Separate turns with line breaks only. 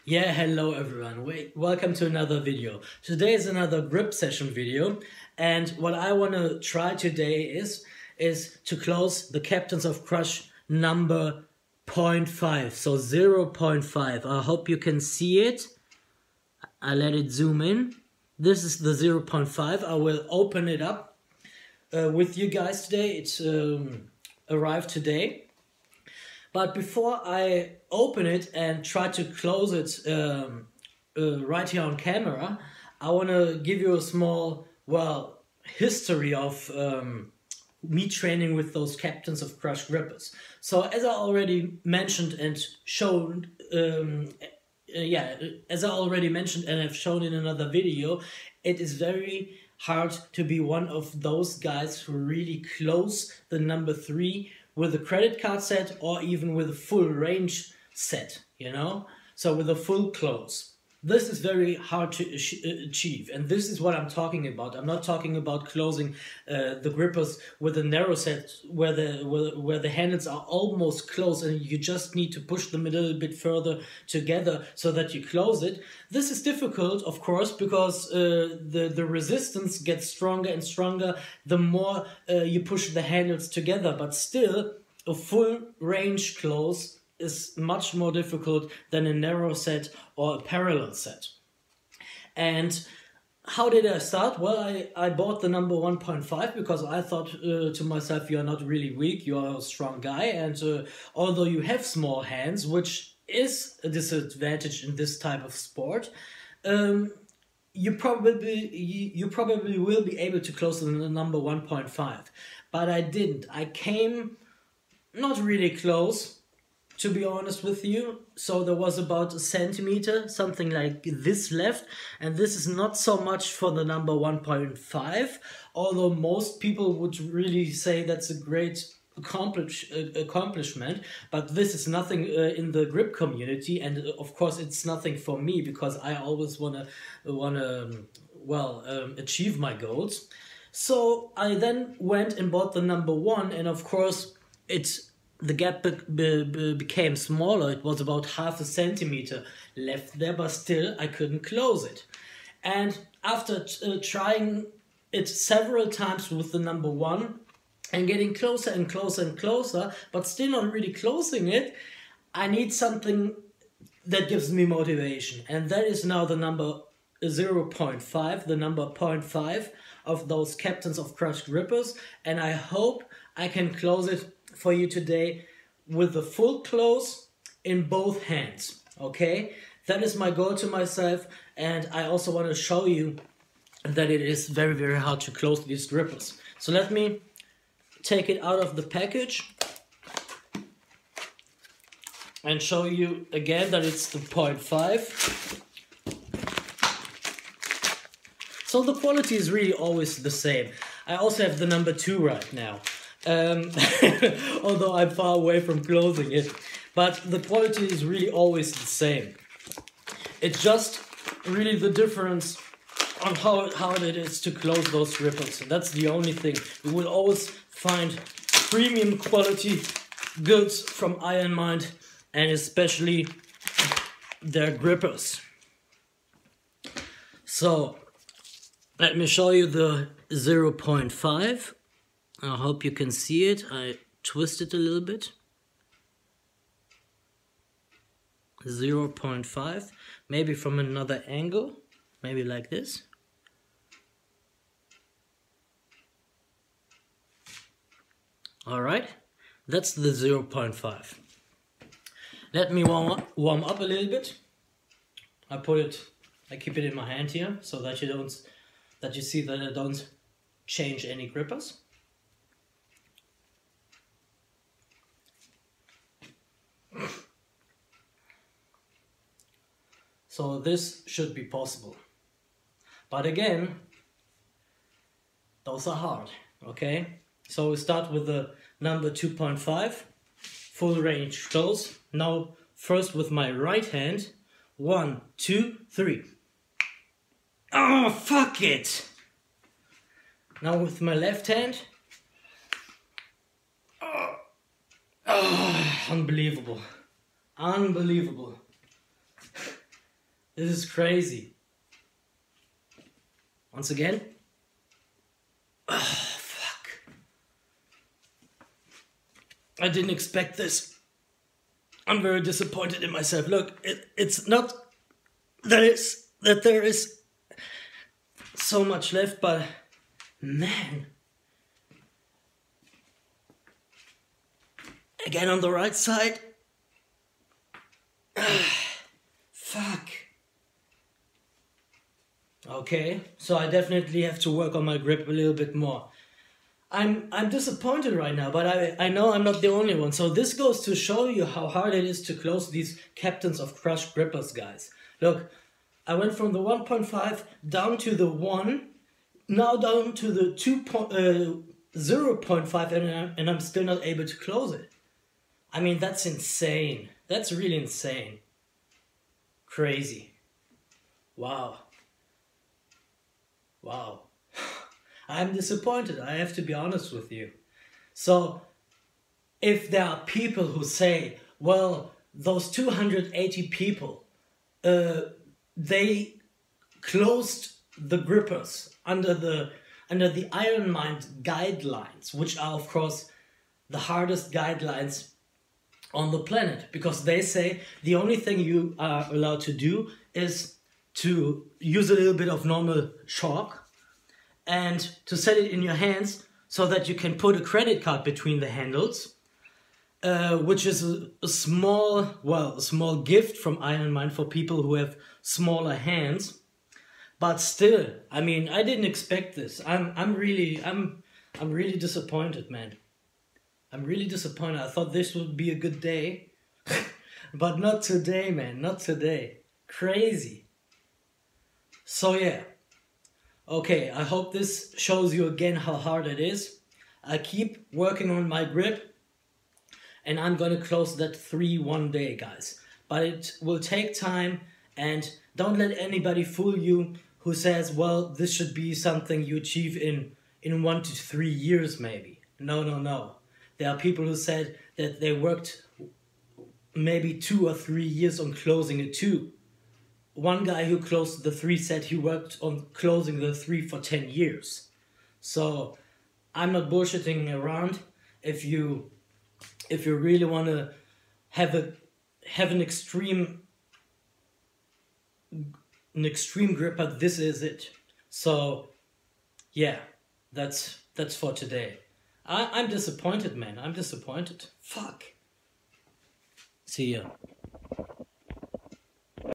Yeah, hello everyone. Welcome to another video. Today is another grip session video, and what I want to try today is to close the Captains of Crush number 0.5, so 0.5. I hope you can see it. I let it zoom in. This is the 0.5. I will open it up with you guys today. It's arrived today. But before I open it and try to close it right here on camera, I want to give you a small, history of me training with those Captains of Crush grippers. So as I already mentioned and shown, as I already mentioned and have shown in another video, it is very hard to be one of those guys who really close the number 3 with a credit card set or even with a full range set, you know? So with a full close. This is very hard to achieve, and this is what I'm talking about. I'm not talking about closing the grippers with a narrow set where the handles are almost closed and you just need to push them a little bit further together so that you close it. This is difficult, of course, because the resistance gets stronger and stronger the more you push the handles together, but still a full range close is much more difficult than a narrow set or a parallel set. And how did I start? Well, I bought the number 1.5 because I thought to myself, you're not really weak, you're a strong guy, and although you have small hands, which is a disadvantage in this type of sport, you probably will be able to close the number 1.5. But I didn't. I came not really close, to be honest with you. So there was about a centimeter, something like this left, and this is not so much for the number 1.5, although most people would really say that's a great accomplishment, but this is nothing in the grip community, and of course it's nothing for me because I always wanna achieve my goals. So I then went and bought the number 1, and of course the gap became smaller. It was about half a centimeter left there, but still I couldn't close it. And after trying it several times with the number 1 and getting closer and closer and closer, but still not really closing it, I need something that gives me motivation. And that is now the number 0.5, the number 0.5 of those Captains of Crush grippers. And I hope I can close it for you today with the full close in both hands. Okay, that is my goal to myself, and I also want to show you that it is very, very hard to close these grippers. So let me take it out of the package and show you again that it's the 0.5. So the quality is really always the same. I also have the number 2 right now. Although I'm far away from closing it, but the quality is really always the same. It's just really the difference on how hard it is to close those grippers. So that's the only thing. You will always find premium quality goods from Iron Mind, and especially their grippers. So let me show you the 0.5. I hope you can see it. I twist it a little bit. 0.5, maybe from another angle, maybe like this. Alright, that's the 0.5. Let me warm up a little bit. I keep it in my hand here so that you see that I don't change any grippers. So this should be possible. But again, those are hard, okay? So we start with the number 2.5, full range close. Now first with my right hand, 1, 2, 3. Oh, fuck it! Now with my left hand, unbelievable. Unbelievable. This is crazy. Once again. Oh, fuck. I didn't expect this. I'm very disappointed in myself. Look, it's not that there is so much left, but man. Again on the right side. Fuck. Okay, so I definitely have to work on my grip a little bit more. I'm disappointed right now, but I know I'm not the only one. So this goes to show you how hard it is to close these Captains of Crush grippers, guys. Look, I went from the 1.5 down to the 1, now down to the 0.5, and I'm still not able to close it. I mean, that's insane. That's really insane. Crazy. Wow. Wow. I'm disappointed, I have to be honest with you. So, if there are people who say, well, those 280 people, they closed the grippers under the Iron Mind guidelines, which are of course the hardest guidelines on the planet, because they say the only thing you are allowed to do is to use a little bit of normal chalk and to set it in your hands so that you can put a credit card between the handles, which is a small gift from Iron Mind for people who have smaller hands. But still, I mean, I didn't expect this. I'm really disappointed, man. I'm really disappointed. I thought this would be a good day, but not today, man. Not today. Crazy. So yeah. Okay, I hope this shows you again how hard it is. I keep working on my grip, and I'm gonna close that 3 one day, guys. But it will take time, and don't let anybody fool you who says, well, this should be something you achieve in 1 to 3 years maybe. No, no, no. There are people who said that they worked maybe 2 or 3 years on closing it too. One guy who closed the 3 said he worked on closing the 3 for 10 years. So I'm not bullshitting around. If you really want to have an extreme gripper, this is it. So yeah, that's for today. I'm disappointed, man. I'm disappointed. Fuck. See ya.